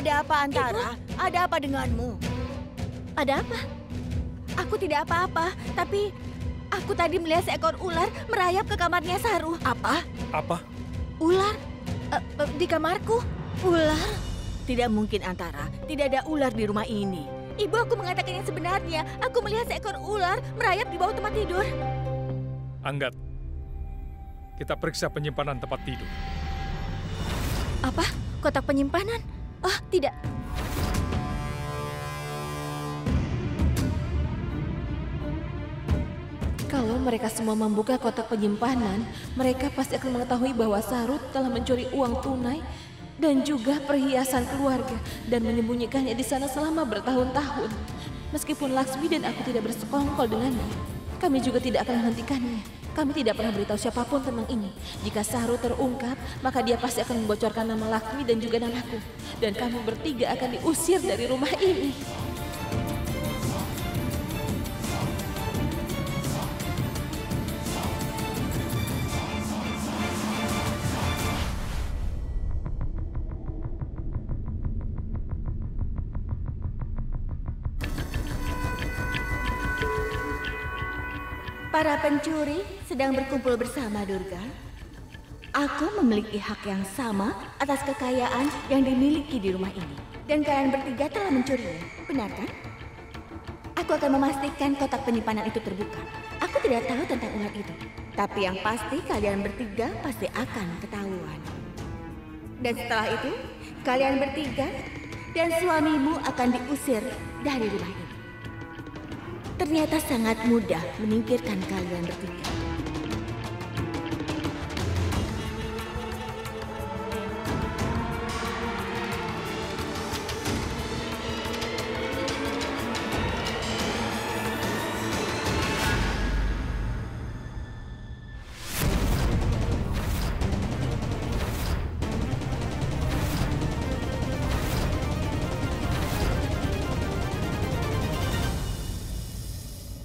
Ada apa, Antara? Ada apa denganmu? Ada apa? Aku tidak apa-apa, tapi aku tadi melihat seekor ular merayap ke kamarnya Saru. Apa? Apa? Ular? Di kamarku. Ular? Tidak mungkin, Antara. Tidak ada ular di rumah ini. Ibu, aku mengatakan yang sebenarnya. Aku melihat seekor ular merayap di bawah tempat tidur. Anggat, kita periksa penyimpanan tempat tidur. Apa? Kotak penyimpanan? Oh, tidak. Kalau mereka semua membuka kotak penyimpanan, mereka pasti akan mengetahui bahwa Saru telah mencuri uang tunai dan juga perhiasan keluarga dan menyembunyikannya di sana selama bertahun-tahun. Meskipun Laksmi dan aku tidak bersekongkol dengannya, kami juga tidak akan menghentikannya. Kami tidak pernah beritahu siapapun tentang ini. Jika Saru terungkap, maka dia pasti akan membocorkan nama Laksmi dan juga namaku. Dan kami bertiga akan diusir dari rumah ini. Para pencuri sedang berkumpul bersama, Durga. Aku memiliki hak yang sama atas kekayaan yang dimiliki di rumah ini. Dan kalian bertiga telah mencurinya, benar kan? Aku akan memastikan kotak penyimpanan itu terbuka. Aku tidak tahu tentang ular itu. Tapi yang pasti kalian bertiga pasti akan ketahuan. Dan setelah itu, kalian bertiga dan suamimu akan diusir dari rumah ini. Ternyata sangat mudah menyingkirkan kalian bertiga.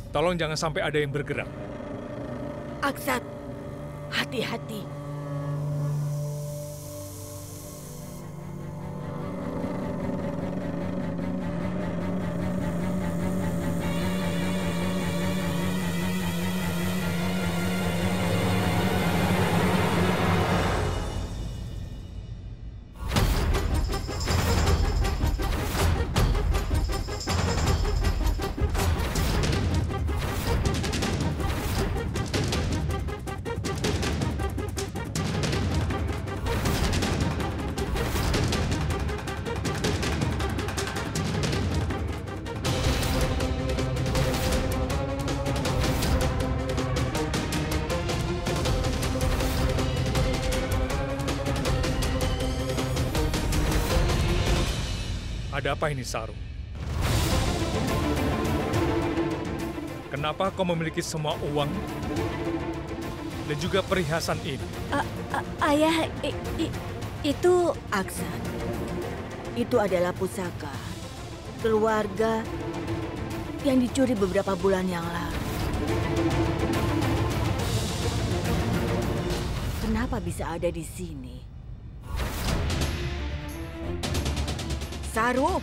Tolong jangan sampai ada yang bergerak. Aksat, hati-hati. Ada apa ini, Saru? Kenapa kau memiliki semua uang dan juga perhiasan ini? Ayah, itu... Aksan, itu adalah pusaka keluarga yang dicuri beberapa bulan yang lalu. Kenapa bisa ada di sini? Saru,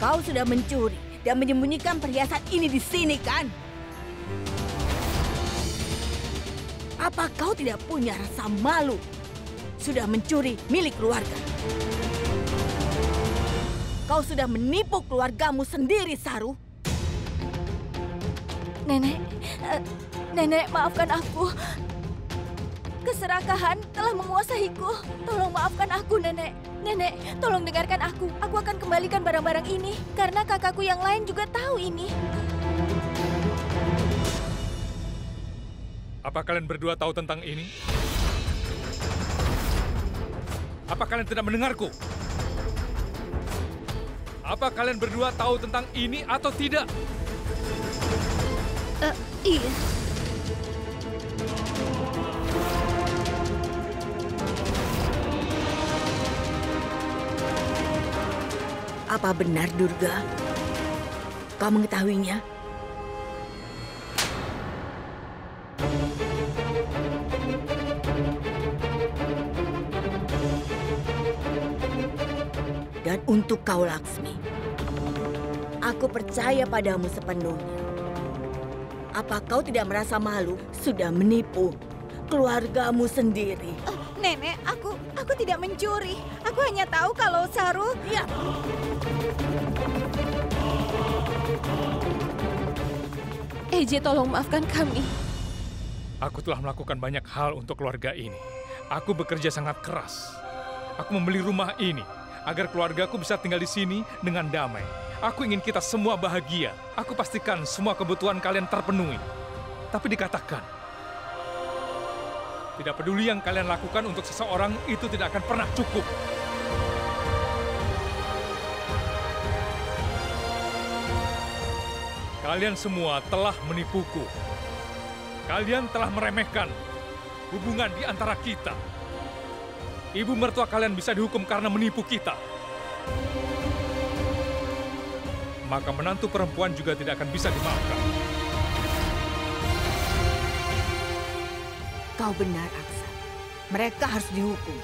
kau sudah mencuri dan menyembunyikan perhiasan ini di sini, kan? Apa kau tidak punya rasa malu? Sudah mencuri milik keluarga. Kau sudah menipu keluargamu sendiri, Saru. Nenek, maafkan aku. Keserakahan telah menguasaiku. Tolong maafkan aku, Nenek. Nenek, tolong dengarkan aku. Aku akan kembalikan barang-barang ini. Karena kakakku yang lain juga tahu ini. Apa kalian berdua tahu tentang ini? Apa kalian tidak mendengarku? Apa kalian berdua tahu tentang ini atau tidak? Iya. Apa benar, Durga? Kau mengetahuinya? Dan untuk kau, Laksmi, aku percaya padamu sepenuhnya. Apa kau tidak merasa malu sudah menipu keluargamu sendiri? Nenek, aku tidak mencuri. Aku hanya tahu kalau Saru... Ya. Eje, tolong maafkan kami. Aku telah melakukan banyak hal untuk keluarga ini. Aku bekerja sangat keras. Aku membeli rumah ini agar keluargaku bisa tinggal di sini dengan damai. Aku ingin kita semua bahagia. Aku pastikan semua kebutuhan kalian terpenuhi. Tapi dikatakan, tidak peduli yang kalian lakukan untuk seseorang, itu tidak akan pernah cukup. Kalian semua telah menipuku. Kalian telah meremehkan hubungan di antara kita. Ibu mertua kalian bisa dihukum karena menipu kita. Maka menantu perempuan juga tidak akan bisa dimaafkan. Kau benar, Aksa. Mereka harus dihukum.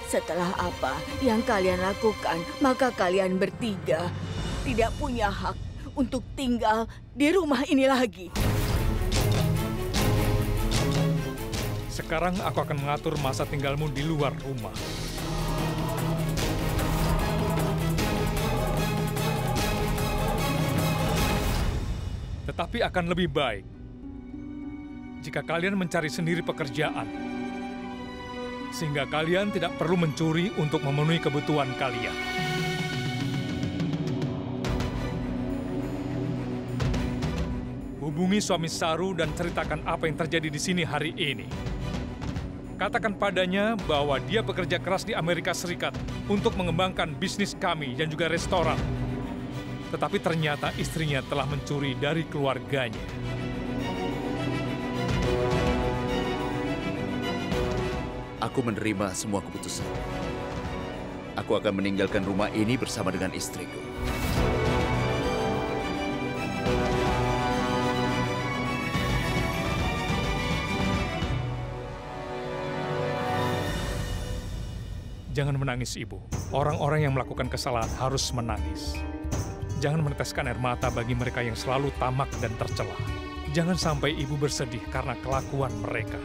Setelah apa yang kalian lakukan, maka kalian bertiga tidak punya hak untuk tinggal di rumah ini lagi. Sekarang aku akan mengatur masa tinggalmu di luar rumah. Tetapi akan lebih baik jika kalian mencari sendiri pekerjaan, sehingga kalian tidak perlu mencuri untuk memenuhi kebutuhan kalian. Hubungi suami Saru dan ceritakan apa yang terjadi di sini hari ini. Katakan padanya bahwa dia bekerja keras di Amerika Serikat untuk mengembangkan bisnis kami dan juga restoran. Tetapi ternyata istrinya telah mencuri dari keluarganya. Aku menerima semua keputusan. Aku akan meninggalkan rumah ini bersama dengan istriku. Jangan menangis, Ibu. Orang-orang yang melakukan kesalahan harus menangis. Jangan meneteskan air mata bagi mereka yang selalu tamak dan tercela. Jangan sampai Ibu bersedih karena kelakuan mereka.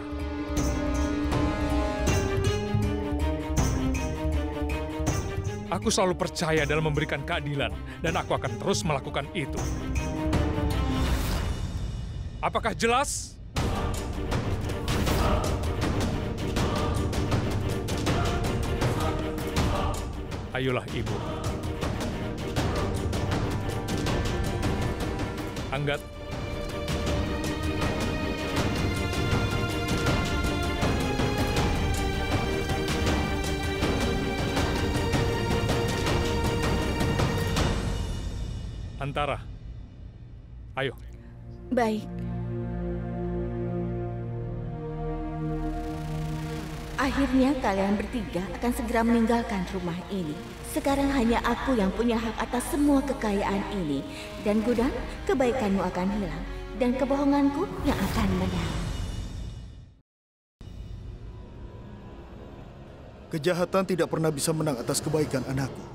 Aku selalu percaya dalam memberikan keadilan, dan aku akan terus melakukan itu. Apakah jelas? Ayolah, Ibu. Anggat. Antara. Ayo. Baik. Akhirnya kalian bertiga akan segera meninggalkan rumah ini. Sekarang hanya aku yang punya hak atas semua kekayaan ini. Dan Gudang, kebaikanmu akan hilang. Dan kebohonganku yang akan menang. Kejahatan tidak pernah bisa menang atas kebaikan anakku.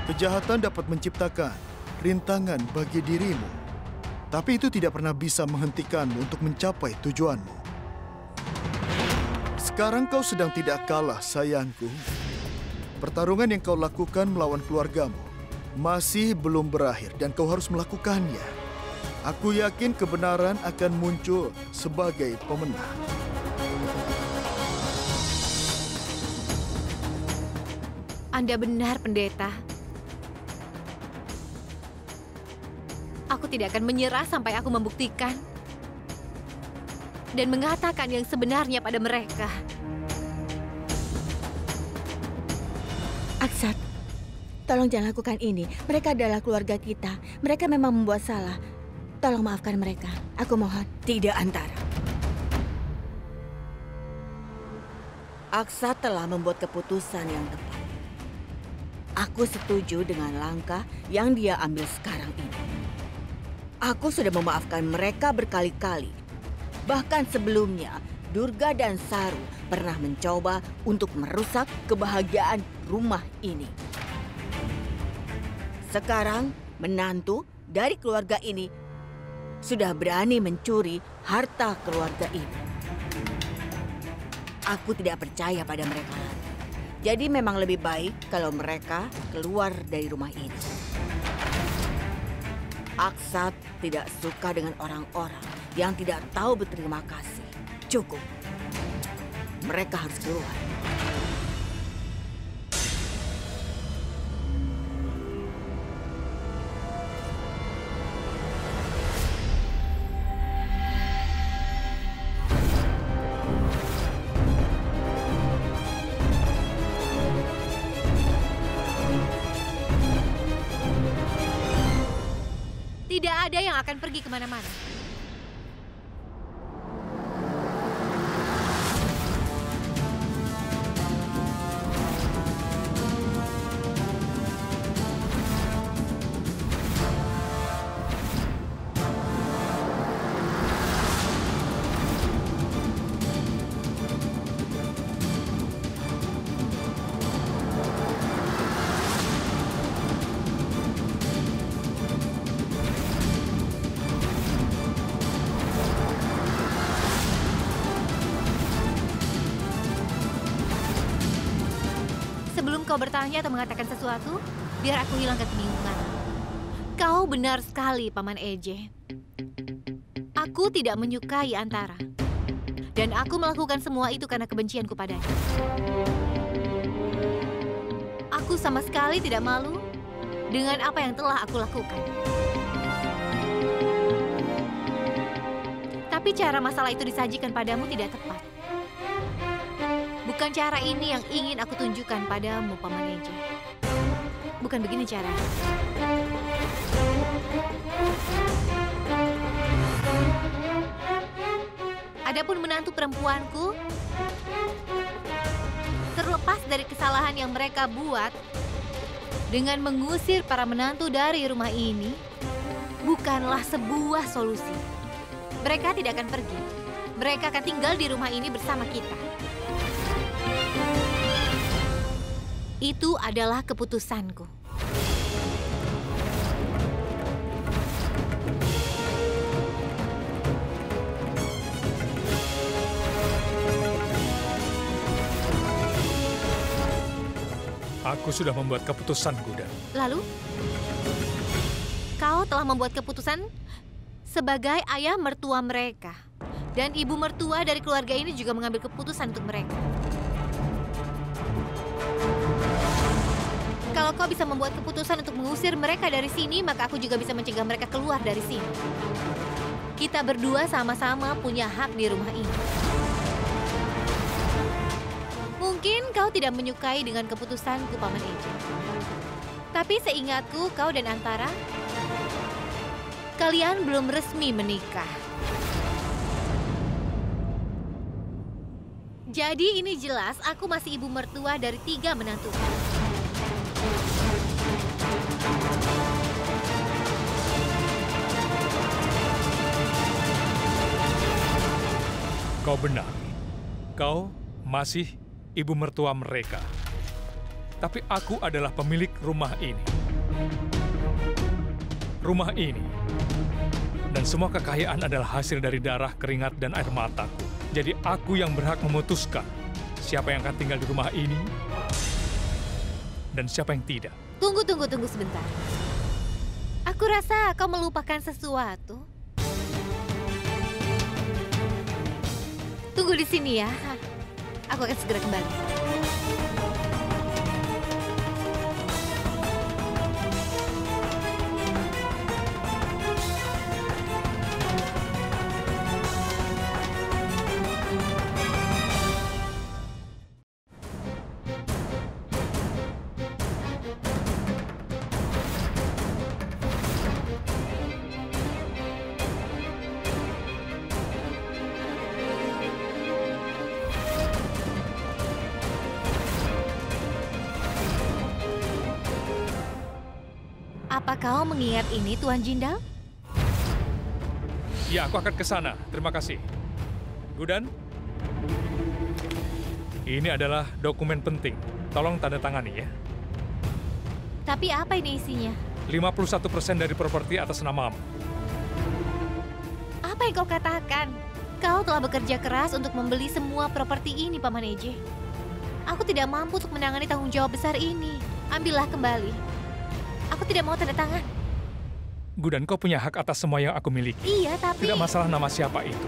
Kejahatan dapat menciptakan rintangan bagi dirimu. Tapi itu tidak pernah bisa menghentikanmu untuk mencapai tujuanmu. Sekarang kau sedang tidak kalah, sayangku. Pertarungan yang kau lakukan melawan keluargamu masih belum berakhir dan kau harus melakukannya. Aku yakin kebenaran akan muncul sebagai pemenang. Anda benar, Pendeta. Aku tidak akan menyerah sampai aku membuktikan dan mengatakan yang sebenarnya pada mereka. Aksat, tolong jangan lakukan ini. Mereka adalah keluarga kita. Mereka memang membuat salah. Tolong maafkan mereka. Aku mohon. Tidak, Antara. Aksat telah membuat keputusan yang tepat. Aku setuju dengan langkah yang dia ambil sekarang ini. Aku sudah memaafkan mereka berkali-kali. Bahkan sebelumnya, Durga dan Saru pernah mencoba untuk merusak kebahagiaan rumah ini. Sekarang menantu dari keluarga ini sudah berani mencuri harta keluarga ini. Aku tidak percaya pada mereka lagi. Jadi memang lebih baik kalau mereka keluar dari rumah ini. Aksat tidak suka dengan orang-orang yang tidak tahu berterima kasih. Cukup. Mereka harus keluar. Tidak ada yang akan pergi kemana-mana. Sebelum kau bertanya atau mengatakan sesuatu, biar aku hilangkan kebingungan. Kau benar sekali, Paman Eje. Aku tidak menyukai Antara. Dan aku melakukan semua itu karena kebencianku padanya. Aku sama sekali tidak malu dengan apa yang telah aku lakukan. Tapi cara masalah itu disajikan padamu tidak tepat. Bukan cara ini yang ingin aku tunjukkan padamu, Paman Eje. Bukan begini caranya. Adapun menantu perempuanku, terlepas dari kesalahan yang mereka buat, dengan mengusir para menantu dari rumah ini, bukanlah sebuah solusi. Mereka tidak akan pergi. Mereka akan tinggal di rumah ini bersama kita. Itu adalah keputusanku. Aku sudah membuat keputusan, Gudan. Lalu, kau telah membuat keputusan sebagai ayah mertua mereka. Dan ibu mertua dari keluarga ini juga mengambil keputusan untuk mereka. Kalau kau bisa membuat keputusan untuk mengusir mereka dari sini, maka aku juga bisa mencegah mereka keluar dari sini. Kita berdua sama-sama punya hak di rumah ini. Mungkin kau tidak menyukai dengan keputusanku, Paman Eje. Tapi seingatku, kau dan Antara, kalian belum resmi menikah. Jadi ini jelas aku masih ibu mertua dari 3 menantu. Kau benar. Kau masih ibu mertua mereka. Tapi aku adalah pemilik rumah ini. Rumah ini dan semua kekayaan adalah hasil dari darah, keringat, dan air mataku. Jadi aku yang berhak memutuskan siapa yang akan tinggal di rumah ini dan siapa yang tidak. Tunggu sebentar. Aku rasa kau melupakan sesuatu. Tunggu di sini ya. Aku akan segera kembali. Apa kau mengingat ini, Tuan Jindal? Ya, aku akan ke sana. Terima kasih. Gudan, Ini adalah dokumen penting. Tolong tanda tangani ya. Tapi apa ini isinya? 51% dari properti atas namamu. Apa yang kau katakan? Kau telah bekerja keras untuk membeli semua properti ini, Paman Eje. Aku tidak mampu untuk menangani tanggung jawab besar ini. Ambillah kembali. Aku tidak mau tanda tangan. Gudan, kau punya hak atas semua yang aku miliki. Iya, tapi... Tidak masalah nama siapa itu.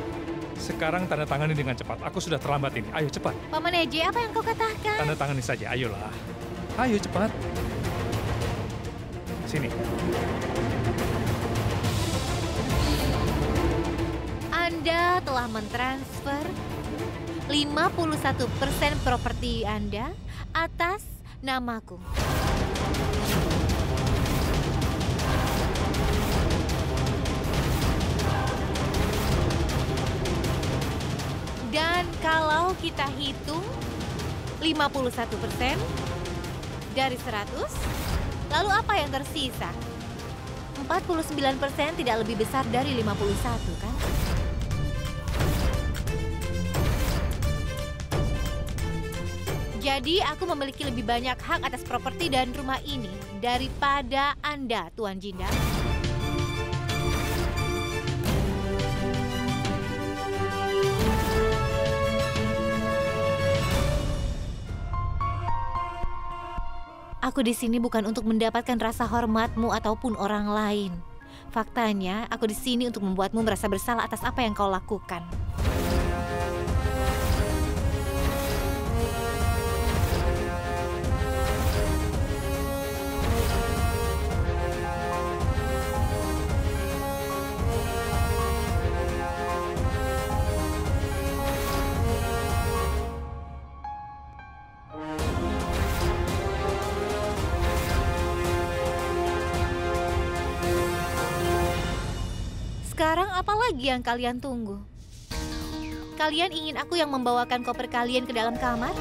Sekarang tanda tangani dengan cepat. Aku sudah terlambat ini. Ayo cepat. Paman Eje, apa yang kau katakan? Tanda tangani saja. Ayolah. Ayo cepat. Sini. Anda telah mentransfer 51% properti Anda atas namaku. Dan kalau kita hitung 51% dari 100, lalu apa yang tersisa? 49% tidak lebih besar dari 51, kan? Jadi aku memiliki lebih banyak hak atas properti dan rumah ini daripada Anda, Tuan Jinda. Aku di sini bukan untuk mendapatkan rasa hormatmu ataupun orang lain. Faktanya, aku di sini untuk membuatmu merasa bersalah atas apa yang kau lakukan. Sekarang apa lagi yang kalian tunggu? Kalian ingin aku yang membawakan koper kalian ke dalam kamar?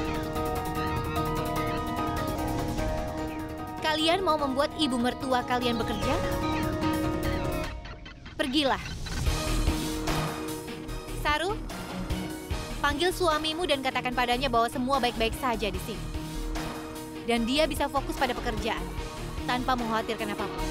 Kalian mau membuat ibu mertua kalian bekerja? Pergilah. Saru, panggil suamimu dan katakan padanya bahwa semua baik-baik saja di sini. Dan dia bisa fokus pada pekerjaan, tanpa mengkhawatirkan apapun.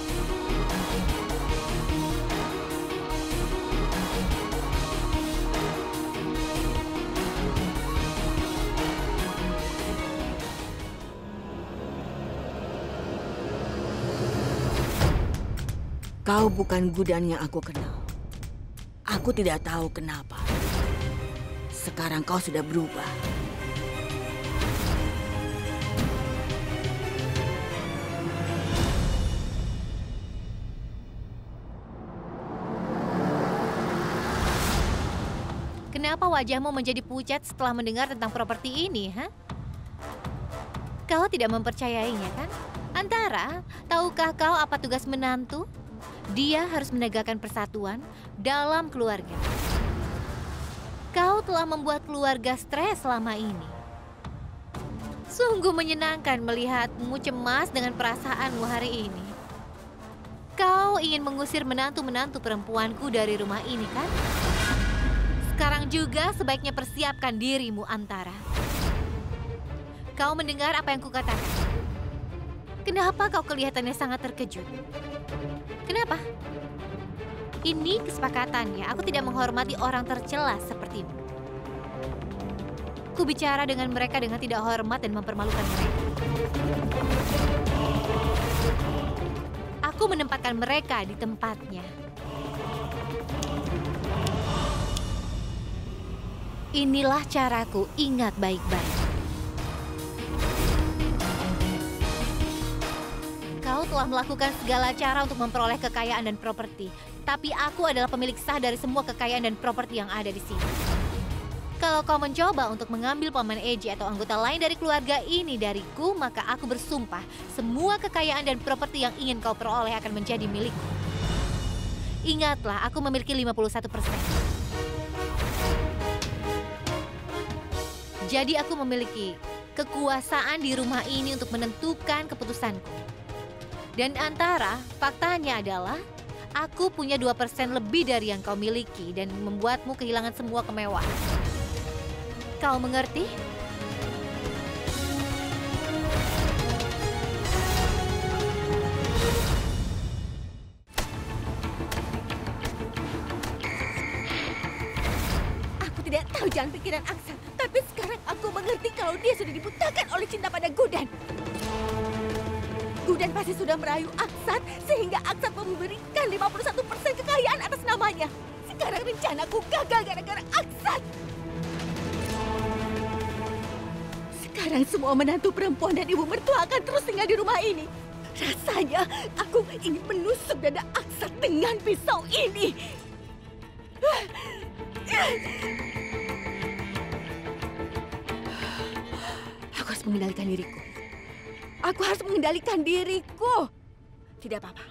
Kau bukan Gudan yang aku kenal. Aku tidak tahu kenapa. Sekarang kau sudah berubah. Kenapa wajahmu menjadi pucat setelah mendengar tentang properti ini, ha? Kau tidak mempercayainya, kan? Antara, tahukah kau apa tugas menantu? Dia harus menegakkan persatuan dalam keluarga. Kau telah membuat keluarga stres selama ini. Sungguh menyenangkan melihatmu cemas dengan perasaanmu hari ini. Kau ingin mengusir menantu-menantu perempuanku dari rumah ini, kan? Sekarang juga sebaiknya persiapkan dirimu, Antara. Kau mendengar apa yang kukatakan? Kenapa kau kelihatannya sangat terkejut? Kenapa? Ini kesepakatannya. Aku tidak menghormati orang tercela sepertimu. Ku bicara dengan mereka dengan tidak hormat dan mempermalukan mereka. Aku menempatkan mereka di tempatnya. Inilah caraku, ingat baik-baik. Kau telah melakukan segala cara untuk memperoleh kekayaan dan properti. Tapi aku adalah pemilik sah dari semua kekayaan dan properti yang ada di sini. Kalau kau mencoba untuk mengambil Paman Eje atau anggota lain dari keluarga ini dariku, maka aku bersumpah semua kekayaan dan properti yang ingin kau peroleh akan menjadi milikku. Ingatlah, aku memiliki 51%. Jadi aku memiliki kekuasaan di rumah ini untuk menentukan keputusanku. Dan Antara, faktanya adalah aku punya 2% lebih dari yang kau miliki dan membuatmu kehilangan semua kemewahan. Kau mengerti? Aku tidak tahu jalan pikiran Aksat, tapi sekarang aku mengerti kalau dia sudah dibutakan oleh cinta pada Gudan. Gudan pasti sudah merayu Aksat sehingga Aksat memberikan 51% kekayaan atas namanya. Sekarang rencanaku gagal gara-gara Aksat. Sekarang semua menantu perempuan dan ibu mertua akan terus tinggal di rumah ini. Rasanya aku ingin menusuk dada Aksat dengan pisau ini. Aku harus mengendalikan diriku. Aku harus mengendalikan diriku. Tidak apa-apa.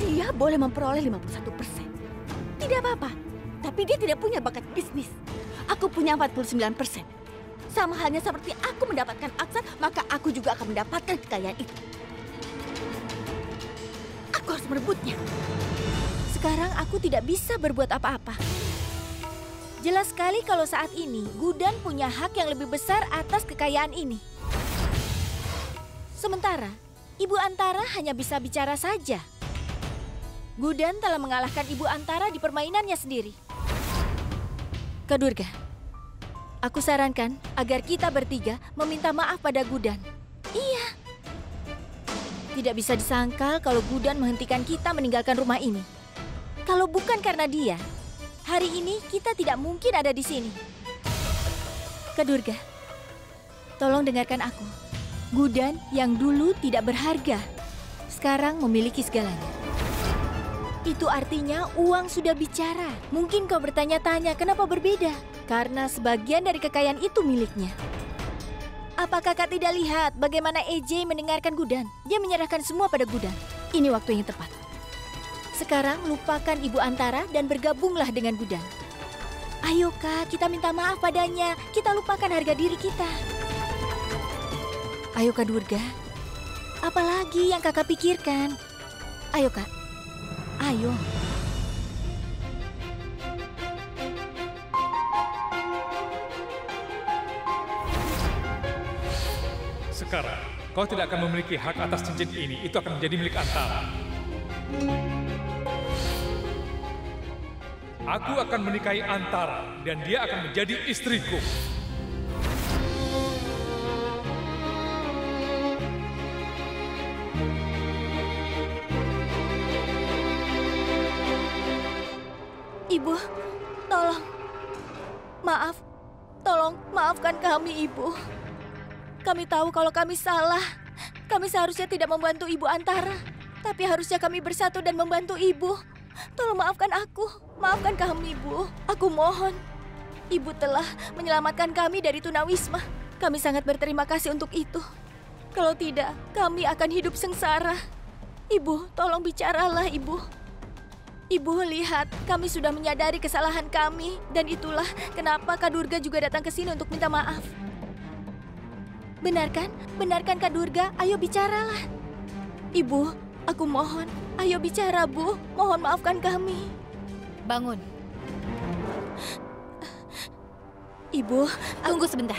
Dia boleh memperoleh 51%. Tidak apa-apa. Tapi dia tidak punya bakat bisnis. Aku punya 49%. Sama halnya seperti aku mendapatkan Aksat, maka aku juga akan mendapatkan kekayaan itu. Aku harus merebutnya. Sekarang aku tidak bisa berbuat apa-apa. Jelas sekali kalau saat ini Gudan punya hak yang lebih besar atas kekayaan ini. Sementara Ibu Antara hanya bisa bicara saja. Gudan telah mengalahkan Ibu Antara di permainannya sendiri. Kak Durga, aku sarankan agar kita bertiga meminta maaf pada Gudan. Iya. Tidak bisa disangkal kalau Gudan menghentikan kita meninggalkan rumah ini. Kalau bukan karena dia, hari ini kita tidak mungkin ada di sini. Kak Durga, tolong dengarkan aku. Gudan yang dulu tidak berharga, sekarang memiliki segalanya. Itu artinya uang sudah bicara. Mungkin kau bertanya-tanya kenapa berbeda? Karena sebagian dari kekayaan itu miliknya. Apa kakak tidak lihat bagaimana EJ mendengarkan Gudan? Dia menyerahkan semua pada Gudan. Ini waktu yang tepat. Sekarang lupakan Ibu Antara dan bergabunglah dengan Gudan. Ayo Kak, kita minta maaf padanya. Kita lupakan harga diri kita. Ayo Kak Durga. Apalagi yang kakak pikirkan? Ayo Kak. Ayo. Sekarang, kau tidak akan memiliki hak atas cincin ini. Itu akan menjadi milik Antara. Aku akan menikahi Antara dan dia akan menjadi istriku. Ibu, tolong. Maaf. Tolong maafkan kami, Ibu. Kami tahu kalau kami salah. Kami seharusnya tidak membantu Ibu Antara. Tapi harusnya kami bersatu dan membantu Ibu. Tolong maafkan aku. Maafkan kami, Ibu. Aku mohon. Ibu telah menyelamatkan kami dari tunawisma. Kami sangat berterima kasih untuk itu. Kalau tidak, kami akan hidup sengsara. Ibu, tolong bicaralah, Ibu. Ibu lihat, kami sudah menyadari kesalahan kami. Dan itulah kenapa Kak Durga juga datang ke sini untuk minta maaf. Benar kan? Benar kan Kak Durga? Ayo bicaralah. Ibu, aku mohon. Ayo bicara, Bu. Mohon maafkan kami. Bangun. Ibu, Tunggu sebentar.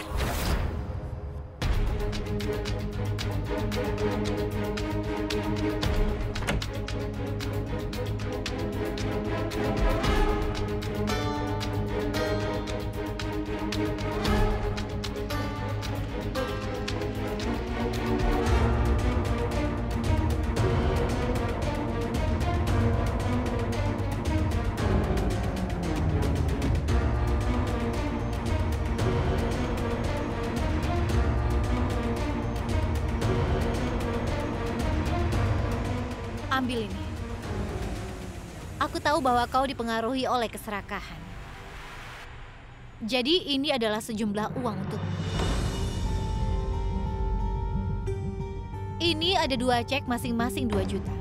Ambil ini. Aku tahu bahwa kau dipengaruhi oleh keserakahan. Jadi ini adalah sejumlah uang untukmu. Ini ada 2 cek masing-masing 2 juta.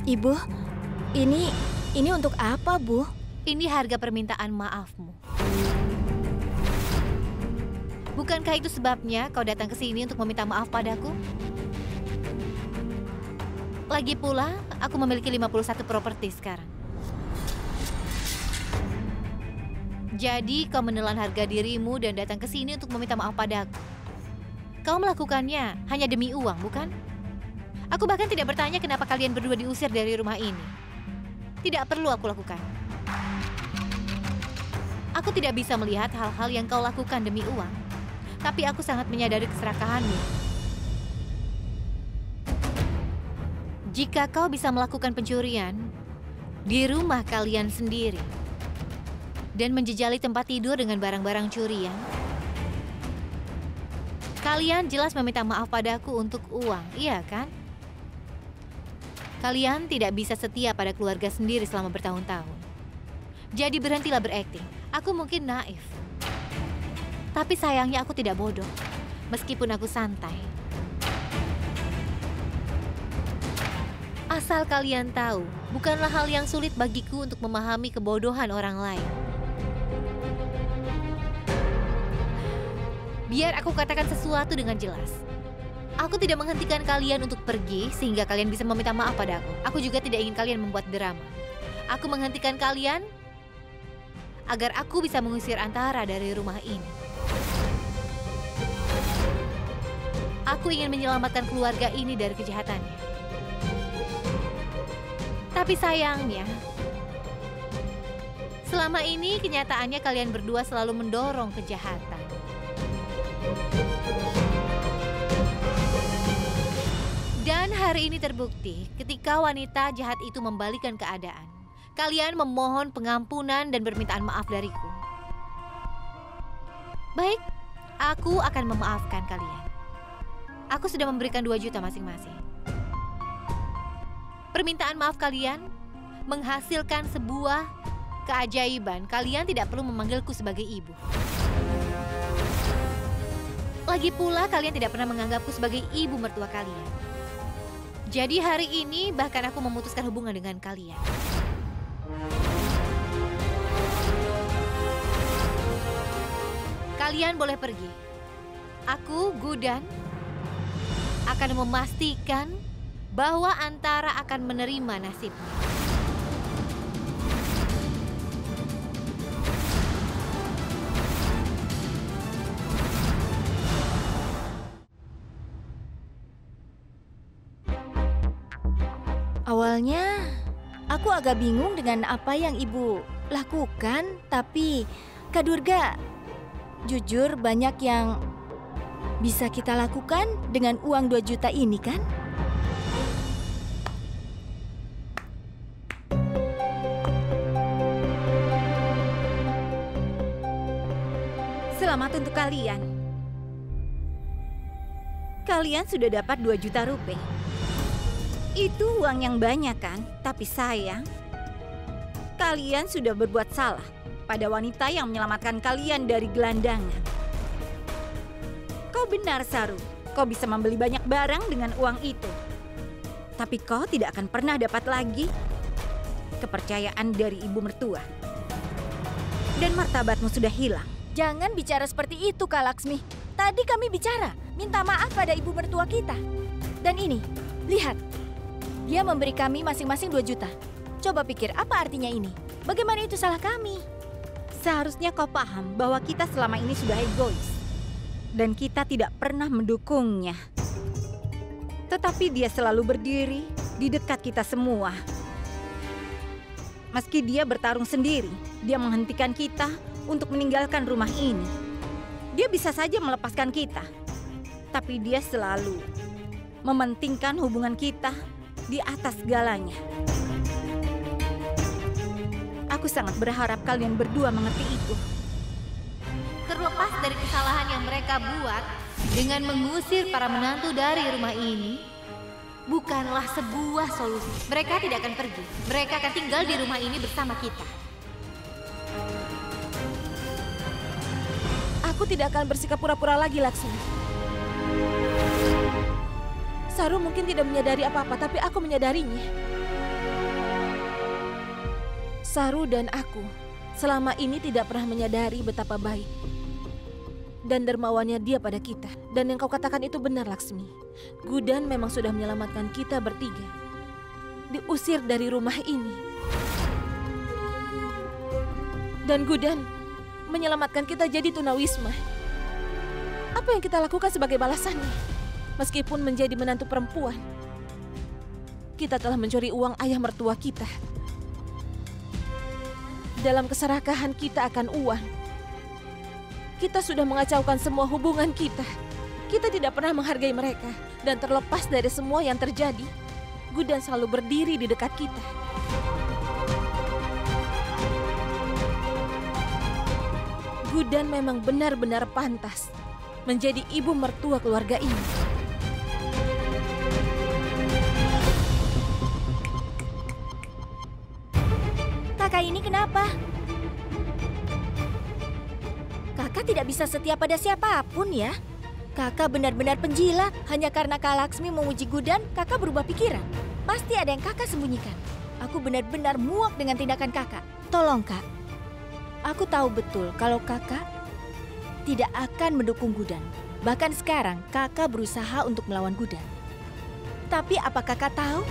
Ibu, ini untuk apa, Bu? Ini harga permintaan maafmu. Bukankah itu sebabnya kau datang ke sini untuk meminta maaf padaku? Lagi pula, aku memiliki 51 properti sekarang. Jadi kau menelan harga dirimu dan datang ke sini untuk meminta maaf padaku. Kau melakukannya hanya demi uang, bukan? Aku bahkan tidak bertanya kenapa kalian berdua diusir dari rumah ini. Tidak perlu aku lakukan. Aku tidak bisa melihat hal-hal yang kau lakukan demi uang. Tapi aku sangat menyadari keserakahanmu. Jika kau bisa melakukan pencurian di rumah kalian sendiri dan menjejali tempat tidur dengan barang-barang curian, kalian jelas meminta maaf padaku untuk uang, iya kan? Kalian tidak bisa setia pada keluarga sendiri selama bertahun-tahun. Jadi berhentilah berakting. Aku mungkin naif. Tapi sayangnya aku tidak bodoh, meskipun aku santai. Asal kalian tahu, bukanlah hal yang sulit bagiku untuk memahami kebodohan orang lain. Biar aku katakan sesuatu dengan jelas. Aku tidak menghentikan kalian untuk pergi sehingga kalian bisa meminta maaf padaku. Aku juga tidak ingin kalian membuat drama. Aku menghentikan kalian agar aku bisa mengusir Antara dari rumah ini. Aku ingin menyelamatkan keluarga ini dari kejahatannya. Tapi sayangnya, selama ini kenyataannya kalian berdua selalu mendorong kejahatan. Dan hari ini terbukti ketika wanita jahat itu membalikkan keadaan. Kalian memohon pengampunan dan permintaan maaf dariku. Baik, aku akan memaafkan kalian. Aku sudah memberikan 2 juta masing-masing. Permintaan maaf kalian menghasilkan sebuah keajaiban. Kalian tidak perlu memanggilku sebagai ibu. Lagi pula kalian tidak pernah menganggapku sebagai ibu mertua kalian. Jadi hari ini bahkan aku memutuskan hubungan dengan kalian. Kalian boleh pergi. Aku, Gudan, akan memastikan bahwa Antara akan menerima nasibnya. Awalnya, aku agak bingung dengan apa yang Ibu lakukan, tapi Kak Durga, jujur banyak yang bisa kita lakukan dengan uang 2 juta ini, kan? Selamat untuk kalian. Kalian sudah dapat 2 juta rupiah. Itu uang yang banyak kan? Tapi sayang, kalian sudah berbuat salah pada wanita yang menyelamatkan kalian dari gelandangan. Kau benar, Saru. Kau bisa membeli banyak barang dengan uang itu. Tapi kau tidak akan pernah dapat lagi kepercayaan dari ibu mertua. Dan martabatmu sudah hilang. Jangan bicara seperti itu, Kak Laksmi. Tadi kami bicara, minta maaf pada ibu mertua kita. Dan ini, lihat. Dia memberi kami masing-masing 2 juta. Coba pikir, apa artinya ini? Bagaimana itu salah kami? Seharusnya kau paham bahwa kita selama ini sudah egois. Dan kita tidak pernah mendukungnya. Tetapi dia selalu berdiri di dekat kita semua. Meski dia bertarung sendiri, dia menghentikan kita untuk meninggalkan rumah ini. Dia bisa saja melepaskan kita. Tapi dia selalu mementingkan hubungan kita di atas segalanya. Aku sangat berharap kalian berdua mengerti itu. Terlepas dari kesalahan yang mereka buat dengan mengusir para menantu dari rumah ini, bukanlah sebuah solusi. Mereka tidak akan pergi. Mereka akan tinggal di rumah ini bersama kita. Aku tidak akan bersikap pura-pura lagi, Laksmi. Saru mungkin tidak menyadari apa-apa, tapi aku menyadarinya. Saru dan aku selama ini tidak pernah menyadari betapa baik dan dermawannya dia pada kita. Dan yang kau katakan itu benar, Laksmi. Gudan memang sudah menyelamatkan kita bertiga. Diusir dari rumah ini. Dan Gudan menyelamatkan kita jadi tunawisma. Apa yang kita lakukan sebagai balasannya? Meskipun menjadi menantu perempuan, kita telah mencuri uang ayah mertua kita. Dalam keserakahan kita akan uang, kita sudah mengacaukan semua hubungan kita. Kita tidak pernah menghargai mereka. Dan terlepas dari semua yang terjadi, Gudan selalu berdiri di dekat kita. Gudan memang benar-benar pantas menjadi ibu mertua keluarga ini. Kakak ini kenapa? Kakak tidak bisa setia pada siapapun ya. Kakak benar-benar penjilat. Hanya karena Kak Laksmi memuji Gudan, kakak berubah pikiran. Pasti ada yang kakak sembunyikan. Aku benar-benar muak dengan tindakan kakak. Tolong kak, aku tahu betul kalau kakak tidak akan mendukung Gudan. Bahkan sekarang kakak berusaha untuk melawan Gudan. Tapi apa kakak tahu?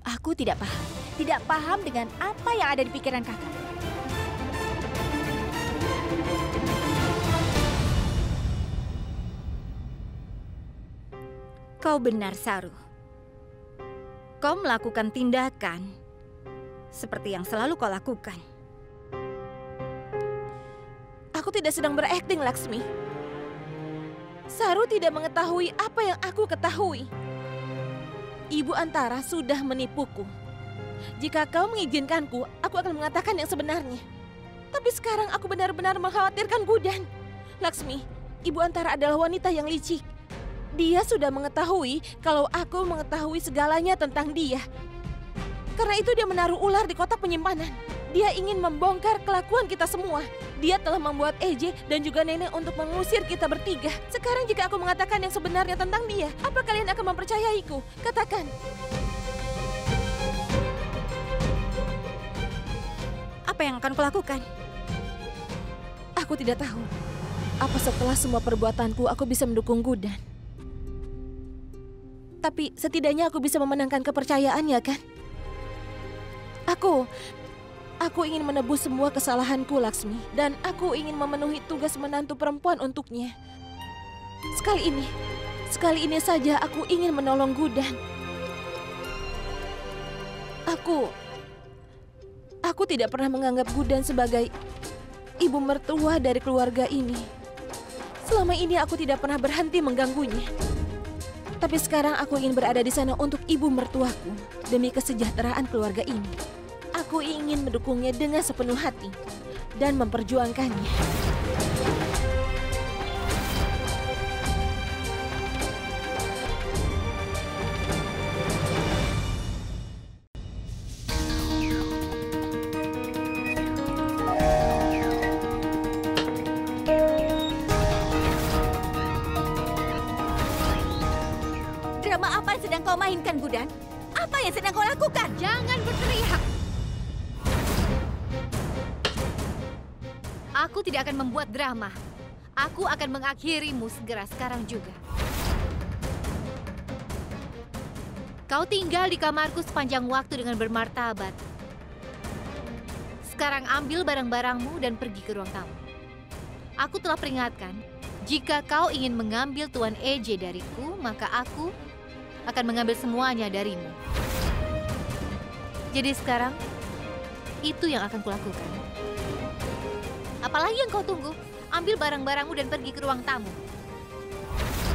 Aku tidak paham dengan apa yang ada di pikiran kakak. Kau benar, Saru. Kau melakukan tindakan seperti yang selalu kau lakukan. Aku tidak sedang berakting, Laksmi. Saru tidak mengetahui apa yang aku ketahui. Ibu Antara sudah menipuku. Jika kau mengizinkanku, aku akan mengatakan yang sebenarnya. Tapi sekarang aku benar-benar mengkhawatirkan Gudan. Laksmi, Ibu Antara adalah wanita yang licik. Dia sudah mengetahui kalau aku mengetahui segalanya tentang dia. Karena itu dia menaruh ular di kotak penyimpanan. Dia ingin membongkar kelakuan kita semua. Dia telah membuat EJ dan juga Nenek untuk mengusir kita bertiga. Sekarang jika aku mengatakan yang sebenarnya tentang dia, apa kalian akan mempercayaiku? Katakan. Apa yang akan kulakukan? Aku tidak tahu. Apa setelah semua perbuatanku aku bisa mendukung Gudan? Tapi setidaknya aku bisa memenangkan kepercayaannya, kan? Aku ingin menebus semua kesalahanku, Laksmi. Dan aku ingin memenuhi tugas menantu perempuan untuknya. Sekali ini saja aku ingin menolong Gudan. Aku tidak pernah menganggap Gudan sebagai ibu mertua dari keluarga ini. Selama ini aku tidak pernah berhenti mengganggunya. Tapi sekarang aku ingin berada di sana untuk ibu mertuaku demi kesejahteraan keluarga ini. Aku ingin mendukungnya dengan sepenuh hati dan memperjuangkannya. Drama apa yang sedang kau mainkan, Gudan? Apa yang sedang kau lakukan? Jangan berteriak. Aku tidak akan membuat drama. Aku akan mengakhirimu segera sekarang juga. Kau tinggal di kamarku sepanjang waktu dengan bermartabat. Sekarang ambil barang-barangmu dan pergi ke ruang tamu. Aku telah peringatkan, jika kau ingin mengambil Tuan EJ dariku, maka aku akan mengambil semuanya darimu. Jadi sekarang, itu yang akan kulakukan. Apalagi yang kau tunggu? Ambil barang-barangmu dan pergi ke ruang tamu.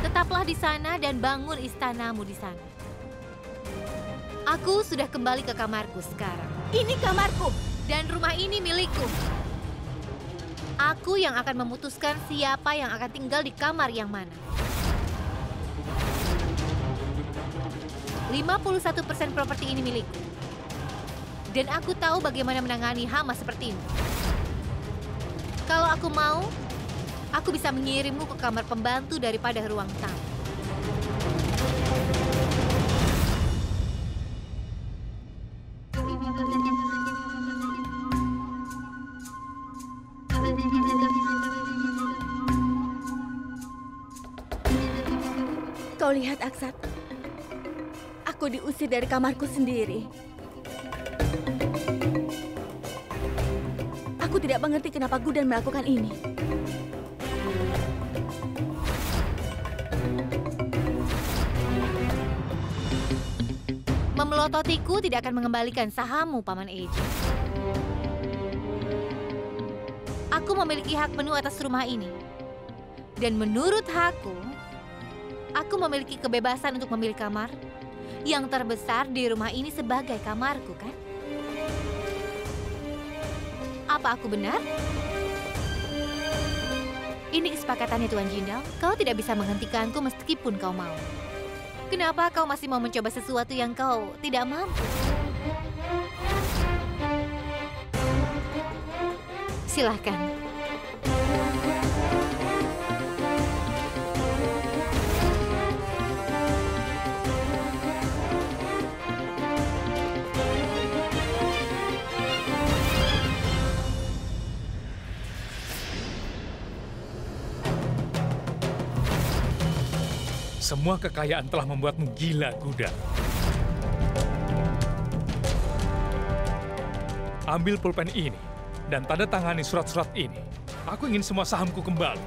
Tetaplah di sana dan bangun istanamu di sana. Aku sudah kembali ke kamarku sekarang. Ini kamarku. Dan rumah ini milikku. Aku yang akan memutuskan siapa yang akan tinggal di kamar yang mana. 51% properti ini milikku. Dan aku tahu bagaimana menangani hama seperti ini. Kalau aku mau, aku bisa mengirimmu ke kamar pembantu daripada ruang tamu. Kau lihat, Aksat. Aku diusir dari kamarku sendiri. Aku tidak mengerti kenapa Gudan melakukan ini. Memelototiku tidak akan mengembalikan sahammu, Paman Eiji. Aku memiliki hak penuh atas rumah ini. Dan menurut hakku, aku memiliki kebebasan untuk memilih kamar yang terbesar di rumah ini sebagai kamarku, kan? Apa aku benar? Ini kesepakatannya, Tuan Jindal. Kau tidak bisa menghentikanku meskipun kau mau. Kenapa kau masih mau mencoba sesuatu yang kau tidak mampu? Silahkan. Semua kekayaan telah membuatmu gila, Gudan. Ambil pulpen ini dan tanda tangani surat-surat ini. Aku ingin semua sahamku kembali.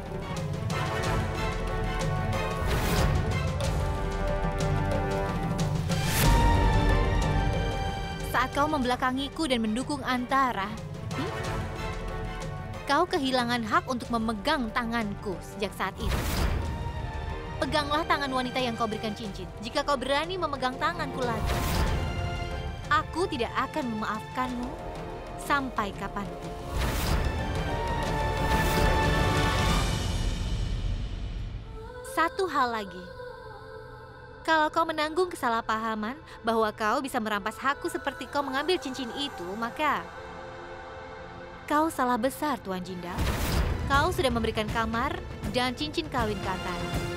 Saat kau membelakangiku dan mendukung Antara, kau kehilangan hak untuk memegang tanganku sejak saat itu. Peganglah tangan wanita yang kau berikan cincin. Jika kau berani memegang tanganku lagi, aku tidak akan memaafkanmu sampai kapanpun. Satu hal lagi. Kalau kau menanggung kesalahpahaman bahwa kau bisa merampas hakku seperti kau mengambil cincin itu, maka kau salah besar, Tuan Jindal. Kau sudah memberikan kamar dan cincin kawin ke Antara.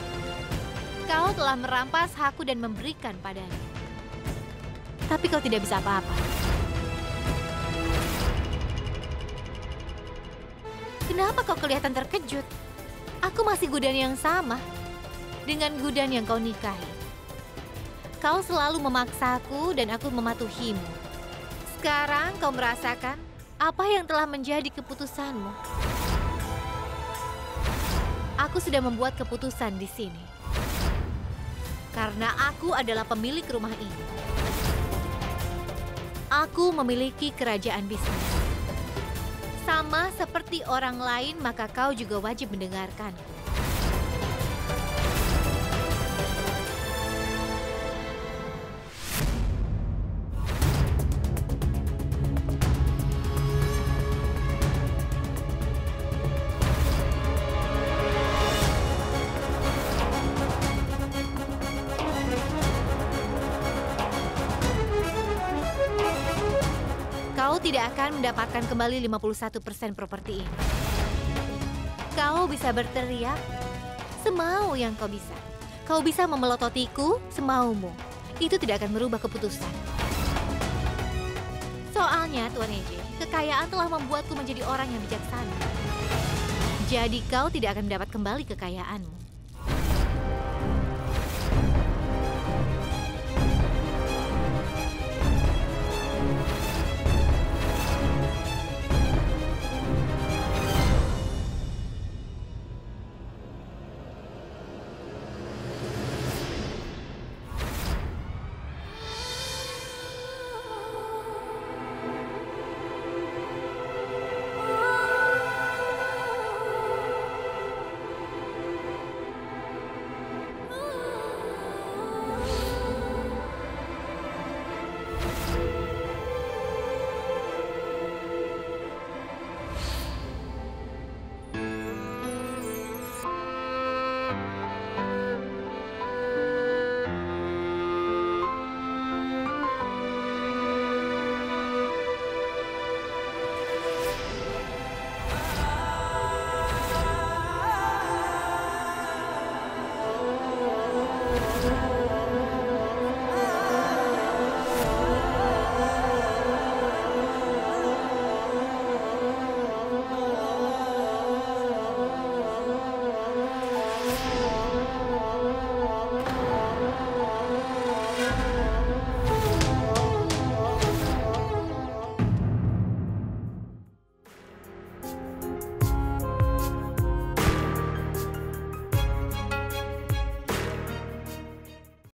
Kau telah merampas hakku dan memberikan padanya. Tapi kau tidak bisa apa-apa. Kenapa kau kelihatan terkejut? Aku masih Gudan yang sama dengan Gudan yang kau nikahi. Kau selalu memaksaku dan aku mematuhimu. Sekarang kau merasakan apa yang telah menjadi keputusanmu. Aku sudah membuat keputusan di sini. Karena aku adalah pemilik rumah ini. Aku memiliki kerajaan bisnis. Sama seperti orang lain, maka kau juga wajib mendengarkanku. Kau tidak akan mendapatkan kembali 51% properti ini. Kau bisa berteriak semau yang kau bisa. Kau bisa memelototiku semaumu. Itu tidak akan merubah keputusan. Soalnya, Tuan Eiji, kekayaan telah membuatku menjadi orang yang bijaksana. Jadi kau tidak akan mendapat kembali kekayaanmu.